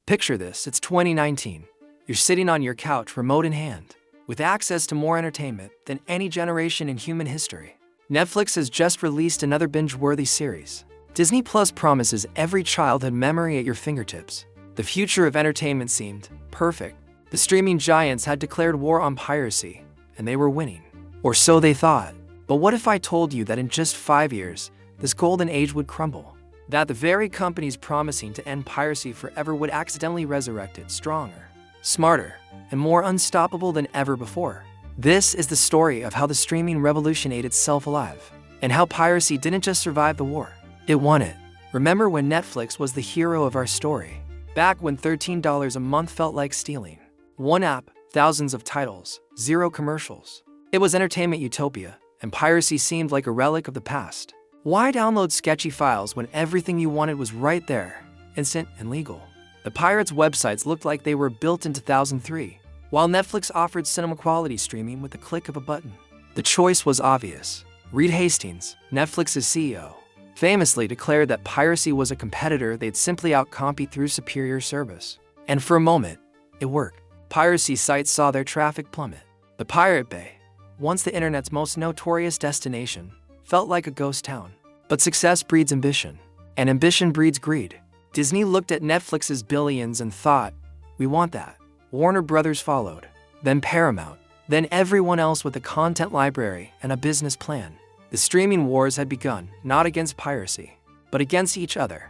Picture this, it's 2019. You're sitting on your couch, remote in hand, with access to more entertainment than any generation in human history. Netflix has just released another binge-worthy series. Disney Plus promises every childhood memory at your fingertips. The future of entertainment seemed perfect. The streaming giants had declared war on piracy, and they were winning. Or so they thought. But what if I told you that in just 5 years, this golden age would crumble? That the very companies promising to end piracy forever would accidentally resurrect it stronger, smarter, and more unstoppable than ever before. This is the story of how the streaming revolution ate itself alive, and how piracy didn't just survive the war, it won it. Remember when Netflix was the hero of our story? Back when $13 a month felt like stealing. One app, thousands of titles, zero commercials. It was entertainment utopia, and piracy seemed like a relic of the past. Why download sketchy files when everything you wanted was right there, instant and legal? The pirates' websites looked like they were built in 2003, while Netflix offered cinema-quality streaming with the click of a button. The choice was obvious. Reed Hastings, Netflix's CEO, famously declared that piracy was a competitor they'd simply outcompete through superior service. And for a moment, it worked. Piracy sites saw their traffic plummet. The Pirate Bay, once the internet's most notorious destination, felt like a ghost town. But success breeds ambition, and ambition breeds greed. Disney looked at Netflix's billions and thought, we want that. Warner Brothers followed, then Paramount, then everyone else with a content library and a business plan. The streaming wars had begun, not against piracy, but against each other.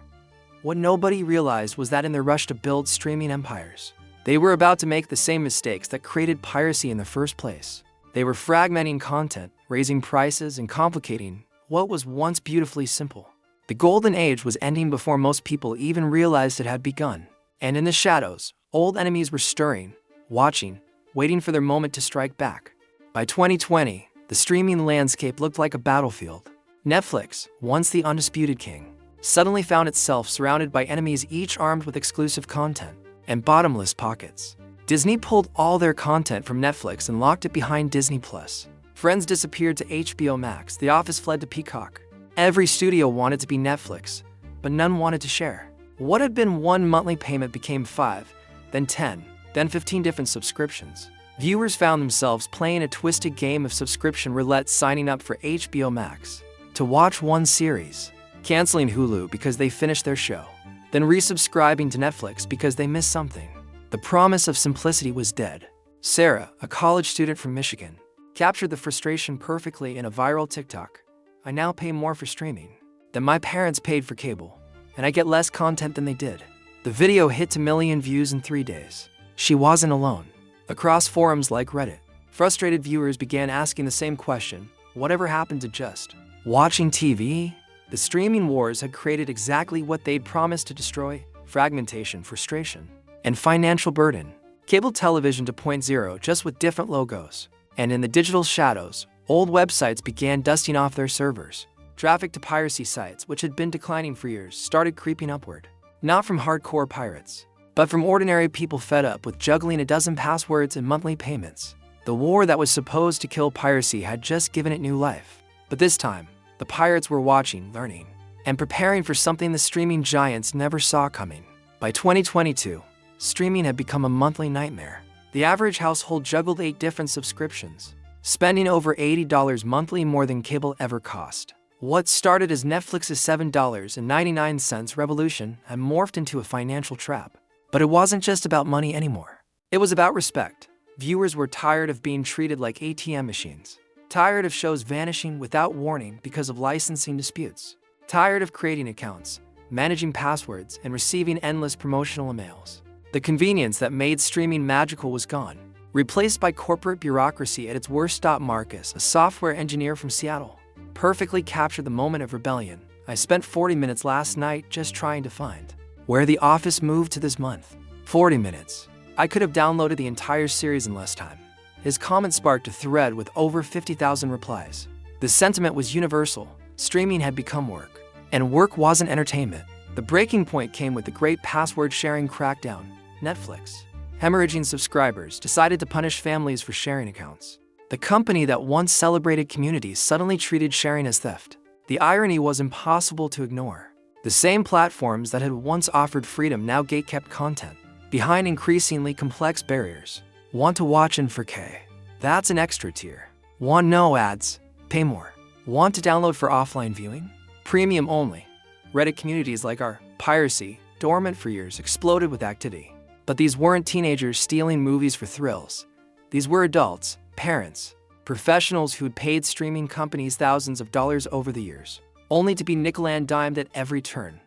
What nobody realized was that in their rush to build streaming empires, they were about to make the same mistakes that created piracy in the first place. They were fragmenting content, raising prices, and complicating what was once beautifully simple. The golden age was ending before most people even realized it had begun. And in the shadows, old enemies were stirring, watching, waiting for their moment to strike back. By 2020, the streaming landscape looked like a battlefield. Netflix, once the undisputed king, suddenly found itself surrounded by enemies each armed with exclusive content and bottomless pockets. Disney pulled all their content from Netflix and locked it behind Disney Plus. Friends disappeared to HBO Max, The Office fled to Peacock. Every studio wanted to be Netflix, but none wanted to share. What had been one monthly payment became 5, then 10, then 15 different subscriptions. Viewers found themselves playing a twisted game of subscription roulette, signing up for HBO Max to watch one series, canceling Hulu because they finished their show, then resubscribing to Netflix because they missed something. The promise of simplicity was dead. Sarah, a college student from Michigan, captured the frustration perfectly in a viral TikTok. I now pay more for streaming than my parents paid for cable, and I get less content than they did. The video hit 2 million views in 3 days. She wasn't alone. Across forums like Reddit, frustrated viewers began asking the same question: whatever happened to just watching TV? The streaming wars had created exactly what they'd promised to destroy: fragmentation, frustration, and financial burden. Cable television 2.0, just with different logos. And in the digital shadows, old websites began dusting off their servers. Traffic to piracy sites, which had been declining for years, started creeping upward. Not from hardcore pirates, but from ordinary people fed up with juggling a dozen passwords and monthly payments. The war that was supposed to kill piracy had just given it new life. But this time, the pirates were watching, learning, and preparing for something the streaming giants never saw coming. By 2022, streaming had become a monthly nightmare. The average household juggled 8 different subscriptions, spending over $80 monthly, more than cable ever cost. What started as Netflix's $7.99 revolution had morphed into a financial trap. But it wasn't just about money anymore. It was about respect. Viewers were tired of being treated like ATM machines, tired of shows vanishing without warning because of licensing disputes, tired of creating accounts, managing passwords, and receiving endless promotional emails. The convenience that made streaming magical was gone, replaced by corporate bureaucracy at its worst. Marcus, a software engineer from Seattle, perfectly captured the moment of rebellion. I spent 40 minutes last night just trying to find where The Office moved to this month. 40 minutes. I could have downloaded the entire series in less time. His comment sparked a thread with over 50,000 replies. The sentiment was universal. Streaming had become work, and work wasn't entertainment. The breaking point came with the great password-sharing crackdown. Netflix, hemorrhaging subscribers, decided to punish families for sharing accounts. The company that once celebrated communities suddenly treated sharing as theft. The irony was impossible to ignore. The same platforms that had once offered freedom now gatekept content. behind increasingly complex barriers. Want to watch in 4K? That's an extra tier. Want no ads? Pay more. Want to download for offline viewing? Premium only. Reddit communities like our Piracy, dormant for years, exploded with activity. But these weren't teenagers stealing movies for thrills. These were adults, parents, professionals who'd paid streaming companies thousands of dollars over the years, only to be nickel-and-dimed at every turn.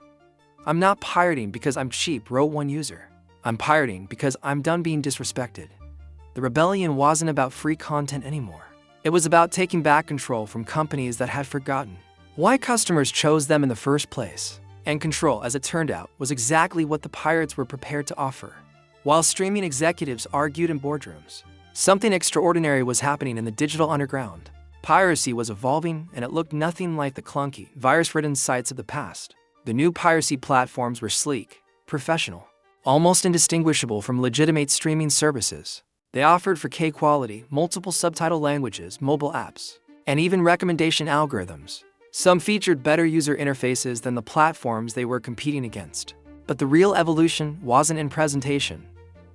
"I'm not pirating because I'm cheap," wrote one user. "I'm pirating because I'm done being disrespected." The rebellion wasn't about free content anymore. It was about taking back control from companies that had forgotten why customers chose them in the first place. And control, as it turned out, was exactly what the pirates were prepared to offer. While streaming executives argued in boardrooms, something extraordinary was happening in the digital underground. Piracy was evolving, and it looked nothing like the clunky, virus-ridden sites of the past. The new piracy platforms were sleek, professional, almost indistinguishable from legitimate streaming services. They offered 4K quality, multiple subtitle languages, mobile apps, and even recommendation algorithms. Some featured better user interfaces than the platforms they were competing against. But the real evolution wasn't in presentation.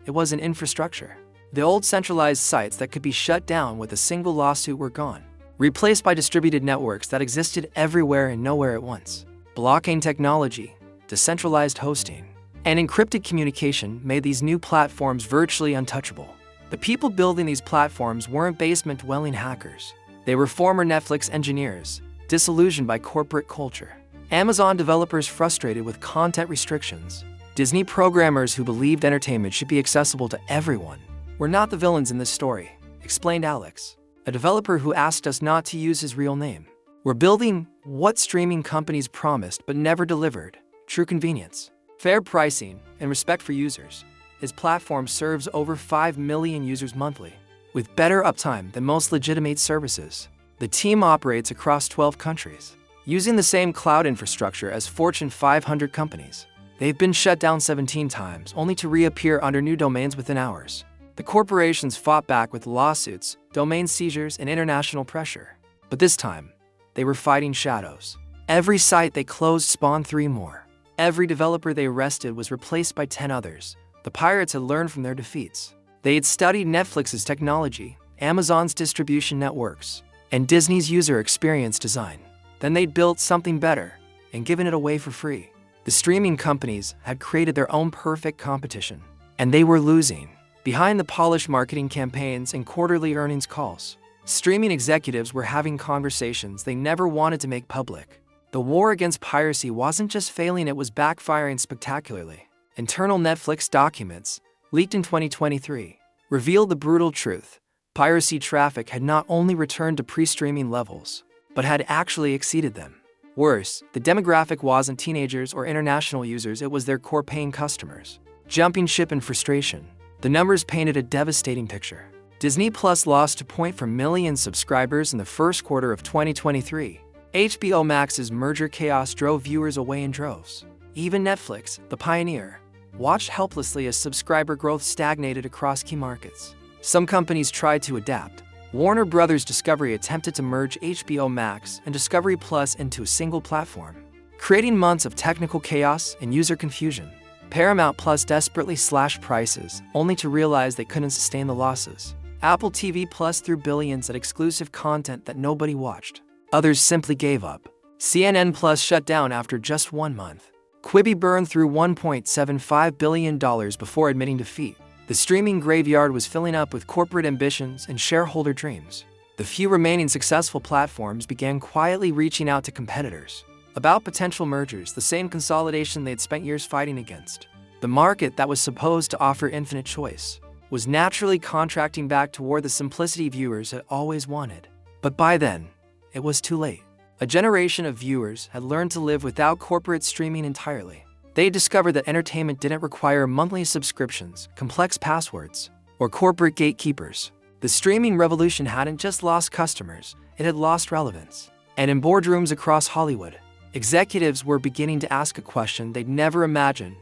It was in infrastructure. The old centralized sites that could be shut down with a single lawsuit were gone, replaced by distributed networks that existed everywhere and nowhere at once. Blockchain technology, decentralized hosting, and encrypted communication made these new platforms virtually untouchable. The people building these platforms weren't basement-dwelling hackers. They were former Netflix engineers, disillusioned by corporate culture. Amazon developers frustrated with content restrictions. Disney programmers who believed entertainment should be accessible to everyone. "We're not the villains in this story," explained Alex, a developer who asked us not to use his real name. "We're building what streaming companies promised but never delivered: true convenience, fair pricing, and respect for users." His platform serves over 5 million users monthly, with better uptime than most legitimate services. The team operates across 12 countries, using the same cloud infrastructure as Fortune 500 companies. They've been shut down 17 times, only to reappear under new domains within hours. The corporations fought back with lawsuits, domain seizures, and international pressure. But this time, they were fighting shadows. Every site they closed spawned 3 more. Every developer they arrested was replaced by 10 others. The pirates had learned from their defeats. They had studied Netflix's technology, Amazon's distribution networks, and Disney's user experience design. Then they'd built something better and given it away for free. The streaming companies had created their own perfect competition, and they were losing. Behind the polished marketing campaigns and quarterly earnings calls, streaming executives were having conversations they never wanted to make public. The war against piracy wasn't just failing, it was backfiring spectacularly. Internal Netflix documents, leaked in 2023, revealed the brutal truth. Piracy traffic had not only returned to pre-streaming levels, but had actually exceeded them. Worse, the demographic wasn't teenagers or international users, it was their core paying customers. Jumping ship in frustration, the numbers painted a devastating picture. Disney Plus lost a point for million subscribers in the first quarter of 2023. HBO Max's merger chaos drove viewers away in droves. Even Netflix, the pioneer, watched helplessly as subscriber growth stagnated across key markets. Some companies tried to adapt. Warner Bros. Discovery attempted to merge HBO Max and Discovery Plus into a single platform, creating months of technical chaos and user confusion. Paramount Plus desperately slashed prices, only to realize they couldn't sustain the losses. Apple TV Plus threw billions at exclusive content that nobody watched. Others simply gave up. CNN Plus shut down after just 1 month. Quibi burned through $1.75 billion before admitting defeat. The streaming graveyard was filling up with corporate ambitions and shareholder dreams. The few remaining successful platforms began quietly reaching out to competitors about potential mergers, the same consolidation they'd spent years fighting against. The market that was supposed to offer infinite choice was naturally contracting back toward the simplicity viewers had always wanted. But by then, it was too late. A generation of viewers had learned to live without corporate streaming entirely. They discovered that entertainment didn't require monthly subscriptions, complex passwords, or corporate gatekeepers. The streaming revolution hadn't just lost customers, it had lost relevance. And in boardrooms across Hollywood, executives were beginning to ask a question they'd never imagined.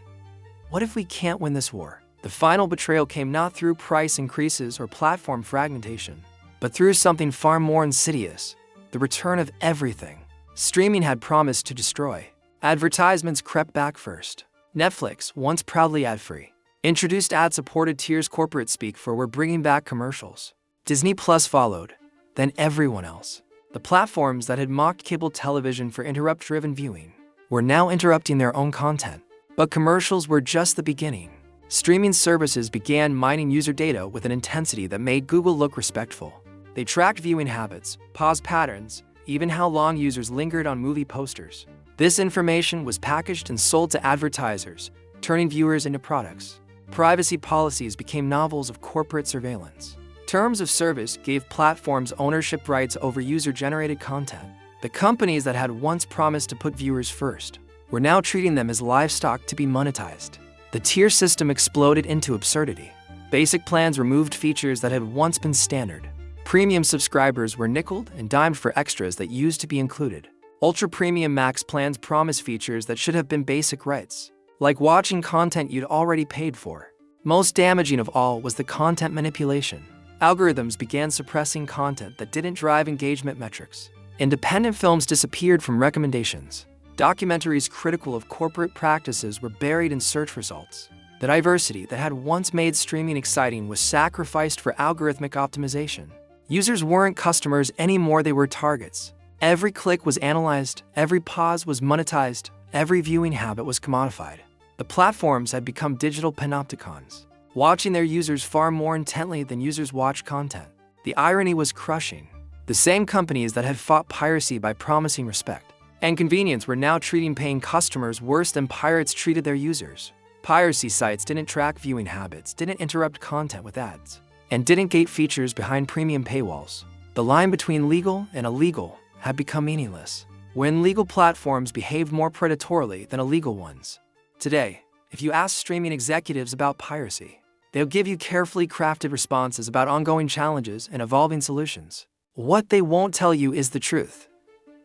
What if we can't win this war? The final betrayal came not through price increases or platform fragmentation, but through something far more insidious: the return of everything streaming had promised to destroy. Advertisements crept back first. Netflix, once proudly ad-free, Introduced ad-supported tiers corporate speak for "we're bringing back commercials." Disney Plus followed, then everyone else. The platforms that had mocked cable television for interrupt-driven viewing were now interrupting their own content. But commercials were just the beginning. Streaming services began mining user data with an intensity that made Google look respectful. They tracked viewing habits, pause patterns, even how long users lingered on movie posters. This information was packaged and sold to advertisers, turning viewers into products. Privacy policies became novels of corporate surveillance. Terms of service gave platforms ownership rights over user-generated content. The companies that had once promised to put viewers first were now treating them as livestock to be monetized. The tier system exploded into absurdity. Basic plans removed features that had once been standard. Premium subscribers were nickeled and dimed for extras that used to be included. Ultra-premium max plans promised features that should have been basic rights, like watching content you'd already paid for. Most damaging of all was the content manipulation. Algorithms began suppressing content that didn't drive engagement metrics. Independent films disappeared from recommendations. Documentaries critical of corporate practices were buried in search results. The diversity that had once made streaming exciting was sacrificed for algorithmic optimization. Users weren't customers anymore, they were targets. Every click was analyzed, every pause was monetized, every viewing habit was commodified. The platforms had become digital panopticons, watching their users far more intently than users watched content. The irony was crushing. The same companies that had fought piracy by promising respect and convenience were now treating paying customers worse than pirates treated their users. Piracy sites didn't track viewing habits, didn't interrupt content with ads, and didn't gate features behind premium paywalls. The line between legal and illegal had become meaningless, when legal platforms behaved more predatorily than illegal ones. Today, if you ask streaming executives about piracy, they'll give you carefully crafted responses about ongoing challenges and evolving solutions. What they won't tell you is the truth.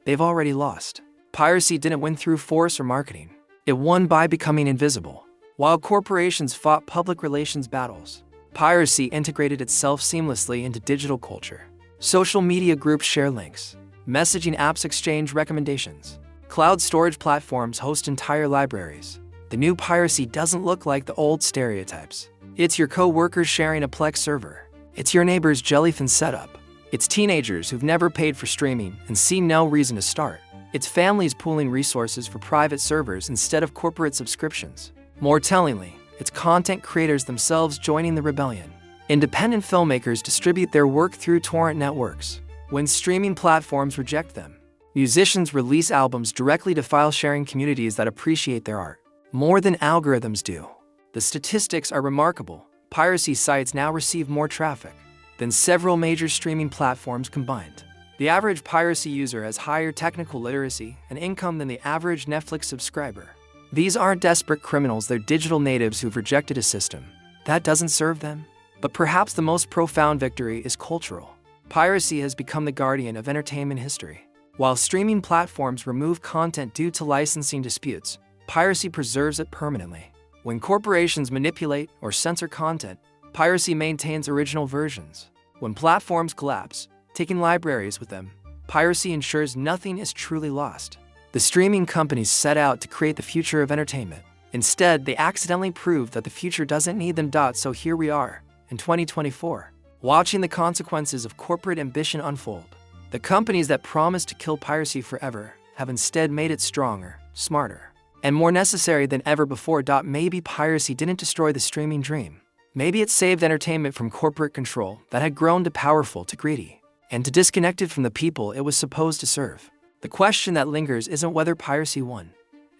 They've already lost. Piracy didn't win through force or marketing. It won by becoming invisible. While corporations fought public relations battles, piracy integrated itself seamlessly into digital culture. Social media groups share links. Messaging apps exchange recommendations. Cloud storage platforms host entire libraries. The new piracy doesn't look like the old stereotypes. It's your co-workers sharing a Plex server. It's your neighbor's jellyfin setup. It's teenagers who've never paid for streaming and see no reason to start. It's families pooling resources for private servers instead of corporate subscriptions. More tellingly, it's content creators themselves joining the rebellion. Independent filmmakers distribute their work through torrent networks. When streaming platforms reject them, musicians release albums directly to file-sharing communities that appreciate their art more than algorithms do. The statistics are remarkable. Piracy sites now receive more traffic than several major streaming platforms combined. The average piracy user has higher technical literacy and income than the average Netflix subscriber. These aren't desperate criminals, they're digital natives who've rejected a system that doesn't serve them. But perhaps the most profound victory is cultural. Piracy has become the guardian of entertainment history. While streaming platforms remove content due to licensing disputes, piracy preserves it permanently. When corporations manipulate or censor content, piracy maintains original versions. When platforms collapse, taking libraries with them, piracy ensures nothing is truly lost. The streaming companies set out to create the future of entertainment. Instead, they accidentally proved that the future doesn't need them. So here we are, in 2024, watching the consequences of corporate ambition unfold. The companies that promised to kill piracy forever have instead made it stronger, smarter, and more necessary than ever before. Maybe piracy didn't destroy the streaming dream. Maybe it saved entertainment from corporate control that had grown too powerful, too greedy, and too disconnected from the people it was supposed to serve. The question that lingers isn't whether piracy won.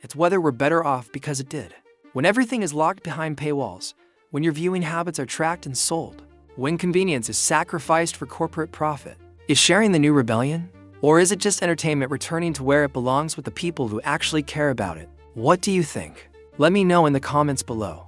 It's whether we're better off because it did. When everything is locked behind paywalls, when your viewing habits are tracked and sold, when convenience is sacrificed for corporate profit, is sharing the new rebellion? Or is it just entertainment returning to where it belongs with the people who actually care about it? What do you think? Let me know in the comments below.